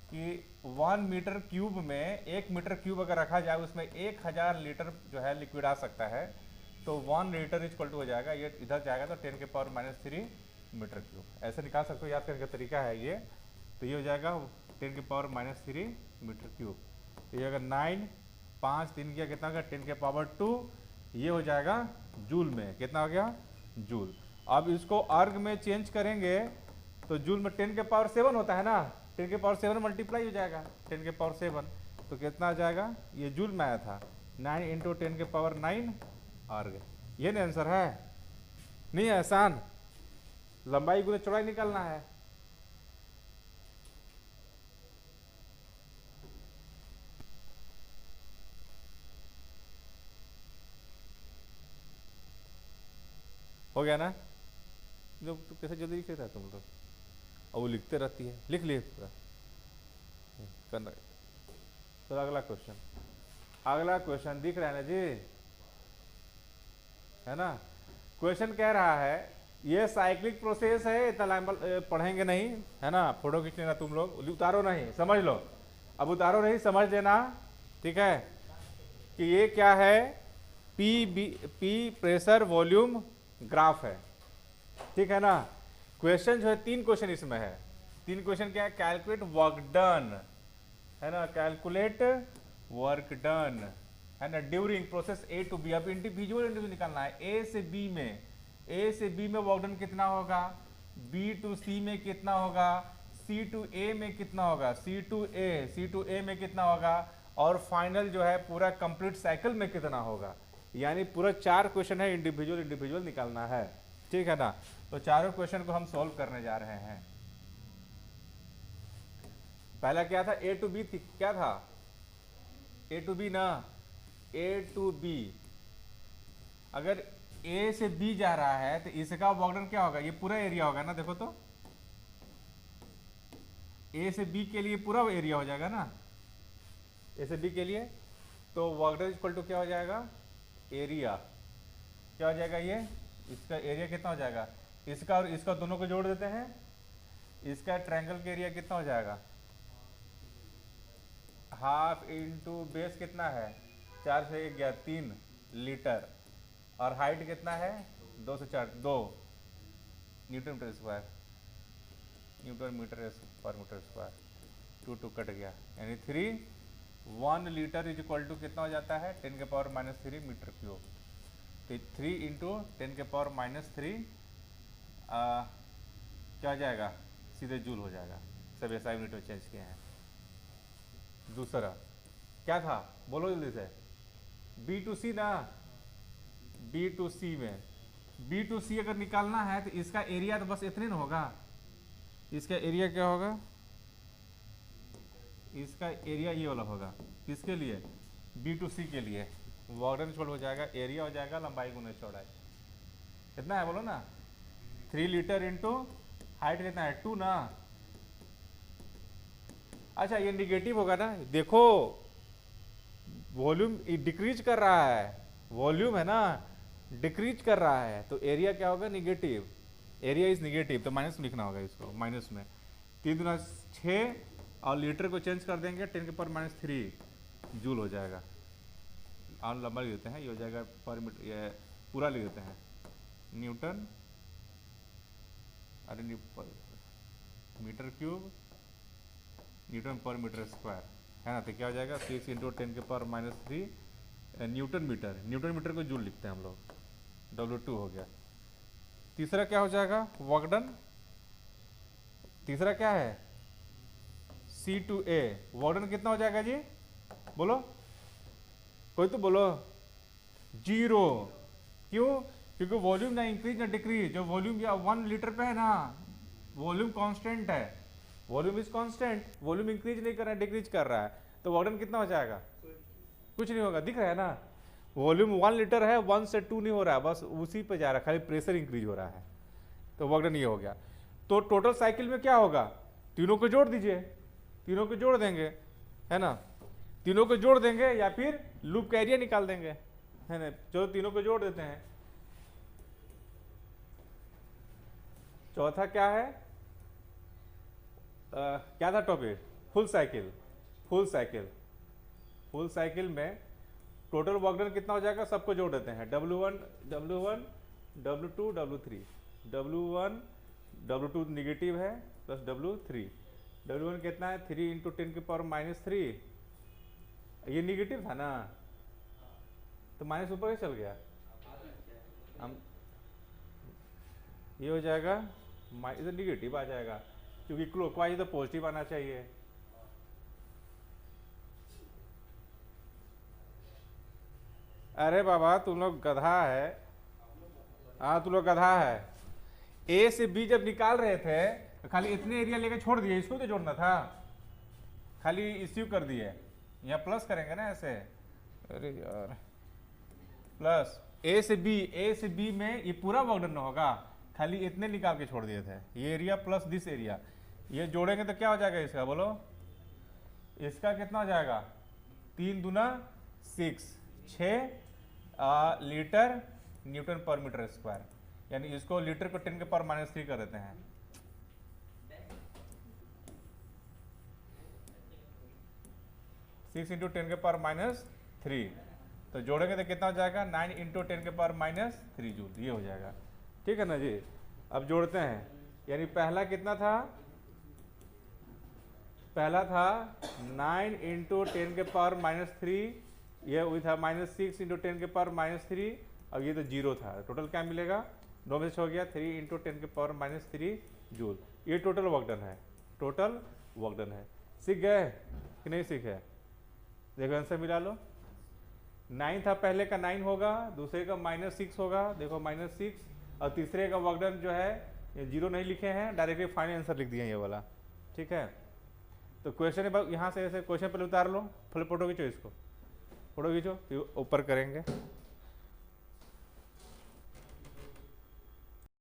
A: कि 1 मीटर क्यूब में 1 मीटर क्यूब अगर रखा जाए उसमें 1000 लीटर जो है लिक्विड आ सकता है। तो 1 लीटर इक्वल टू हो जाएगा, ये इधर जाएगा तो 10⁻³ मीटर क्यूब। ऐसे निकाल सकते हो, याद करने का तरीका है ये। तो ये हो जाएगा 10⁻³ मीटर क्यूब। ये अगर 9 5 3 किया कितना होगा 10⁻², ये हो जाएगा जूल में, कितना हो गया जूल। अब इसको अर्ग में चेंज करेंगे तो जूल में 10⁻7 होता है ना, 10⁻7 मल्टीप्लाई हो जाएगा 10⁻7, तो कितना आ जाएगा, ये जूल में आया था 9 × 10⁻9 अर्ग। ये ना आंसर है, नहीं है आसान, लंबाई गुने चौड़ाई निकालना है। हो गया ना, लोग तो कैसे जल्दी लिख लेता है तुम लोग, और वो लिखते रहती है, लिख लिए पूरा करना। तो अगला क्वेश्चन, अगला क्वेश्चन दिख रहा है ना जी, है ना। क्वेश्चन कह रहा है ये साइक्लिक प्रोसेस है, इतना लंबा पढ़ेंगे नहीं, है ना, फोटो खींच लेना तुम लोग, उतारो नहीं, समझ लो, अब उतारो नहीं, समझ लेना, ठीक है। कि ये क्या है, पी प्रेशर वॉल्यूम ग्राफ है, ठीक है ना। क्वेश्चन जो है 3 क्वेश्चन इसमें है। 3 क्वेश्चन क्या है, कैलकुलेट वर्क डन, है ना, कैलकुलेट वर्क डन, है ना, during process A to B. अब इंडिविजुअल निकालना है, ए से बी में वर्क डन कितना होगा, बी टू सी में कितना होगा, सी टू ए में कितना होगा, सी टू ए में कितना होगा, और फाइनल जो है पूरा कंप्लीट साइकिल में कितना होगा। यानी पूरा 4 क्वेश्चन है, इंडिविजुअल निकालना है, ठीक है ना। तो चारों क्वेश्चन को हम सॉल्व करने जा रहे हैं। पहला क्या था, ए टू बी थी, क्या था, ए टू बी ना, ए टू बी। अगर ए से बी जा रहा है तो इसका वर्क डन क्या होगा, ये पूरा एरिया होगा ना, देखो तो ए से बी के लिए पूरा एरिया हो जाएगा ना, ए से बी के लिए। तो वर्क डन इक्वल टू क्या हो जाएगा, एरिया, क्या हो जाएगा, ये इसका एरिया कितना हो जाएगा, इसका और इसका दोनों को जोड़ देते हैं, इसका ट्रायंगल का एरिया कितना हो जाएगा, हाफ इंटू बेस कितना है 4 से 1 गया 3 लीटर, और हाइट कितना है 2 से 4 2 newton metre square, newton metre पर मीटर स्क्वायर, 2 कट गया, यानी 1 लीटर इज इक्वल टू कितना हो जाता है 10⁻³ मीटर क्यूब। तो 3 × 10⁻³ क्या हो जाएगा, सीधे जूल हो जाएगा, सब ऐसा यूनिट में चेंज किए हैं। दूसरा क्या था, बोलो जल्दी से, बी टू सी ना, बी टू सी में, बी टू सी अगर निकालना है तो इसका एरिया तो बस इतने ना होगा, इसका एरिया क्या होगा, इसका एरिया ये वाला होगा, किसके लिए, बी टू सी के लिए। वर्क डन हो जाएगा, एरिया हो जाएगा लंबाई गुने चौड़ाई, कितना है बोलो ना, 3 लीटर इंटू हाइट कितना है 2 ना। अच्छा ये निगेटिव होगा ना, देखो वॉल्यूम डिक्रीज कर रहा है, वॉल्यूम है ना डिक्रीज कर रहा है, तो एरिया क्या होगा, निगेटिव, एरिया इज निगेटिव, तो माइनस लिखना होगा इसको, माइनस में 3 दूना 6 और लीटर को चेंज कर देंगे 10⁻³ जूल हो जाएगा, और लंबा लिख देते हैं, ये हो जाएगा पर मीटर, ये पूरा लिख देते हैं न्यूटन, अरे मीटर क्यूब न्यूटन पर मीटर स्क्वायर, है ना। तो क्या हो जाएगा 6 × 10⁻³ न्यूटन मीटर, न्यूटन मीटर को जूल लिखते हैं हम लोग, W2 हो गया। तीसरा क्या हो जाएगा, वर्क डन, तीसरा क्या है C/A, वर्क डन कितना हो जाएगा जी, बोलो कोई तो बोलो, 0, क्यों, क्योंकि वॉल्यूम ना इंक्रीज ना डिक्रीज, जो वॉल्यूम या 1 लीटर पे है ना, वॉल्यूम कांस्टेंट है, volume is constant, volume increase नहीं कर रहा है डिक्रीज कर रहा है, तो वर्क डन कितना हो जाएगा, कुछ नहीं होगा, दिख रहा है ना, वॉल्यूम 1 लीटर है, 1 से 2 नहीं हो रहा है, बस उसी पे जा रहा है, खाली प्रेशर इंक्रीज हो रहा है, तो वर्क डन ये हो गया। तो टोटल साइकिल में क्या होगा, तीनों को जोड़ दीजिए, तीनों को जोड़ देंगे, है ना, तीनों को जोड़ देंगे या फिर लूप का एरिया निकाल देंगे, है ना। चलो तीनों को जोड़ देते हैं। चौथा क्या है, क्या था topic, full cycle, full cycle, full cycle में टोटल वर्क डन कितना हो जाएगा, सबको जोड़ देते हैं, W1 W2 W3, W1 W2 negative है प्लस W3, W1 कितना है 3 इंटू 10 की पावर -3, ये निगेटिव था ना तो माइनस ऊपर ही चल गया, हम ये हो जाएगा इधर निगेटिव आ जाएगा क्योंकि क्लॉकवाइज तो पॉजिटिव आना चाहिए। अरे बाबा तुम लोग गधा है, हाँ तुम लोग गधा है। ए से बी जब निकाल रहे थे तो खाली इतने एरिया लेके छोड़ दिए, इसको तो जोड़ना था, खाली इश्यू कर दिए। यहाँ प्लस करेंगे ना ऐसे, अरे यार प्लस ए से बी में ये पूरा वर्क डन होगा, खाली इतने निकाल के छोड़ दिए थे, ये एरिया प्लस दिस एरिया, ये जोड़ेंगे तो क्या हो जाएगा इसका बोलो, इसका कितना हो जाएगा 3 दूना 6 लीटर न्यूटन पर मीटर स्क्वायर, यानी इसको लीटर को 10 के पावर -3 कर देते हैं। सिक्स इंटू 10 के पावर -3, तो जोड़ेंगे तो कितना हो जाएगा 9 इंटू 10 के पावर -3 जूल, ये हो जाएगा। ठीक है ना जी, अब जोड़ते हैं, यानी पहला कितना था, पहला था 9 इंटू 10 के पावर -3, ये वही था -6 इंटू 10 के पावर -3, अब ये तो 0 था, टोटल क्या मिलेगा 9 में से हो गया 3 इंटू 10 के पावर -3 जूल, ये टोटल वर्क डन है, टोटल वर्क डन है। सीख गए कि नहीं सीखे, देखो आंसर मिला लो, 9 था पहले का 9 होगा, दूसरे का -6 होगा, देखो -6, और तीसरे का वर्क डन जो है ये 0 नहीं लिखे हैं, डायरेक्टली फाइनल आंसर लिख दिए ये वाला। ठीक है, तो क्वेश्चन है यहाँ से ऐसे क्वेश्चन पहले उतार लो, फिर फोटो खींचो, इसको फोटो खींचो फिर ऊपर करेंगे।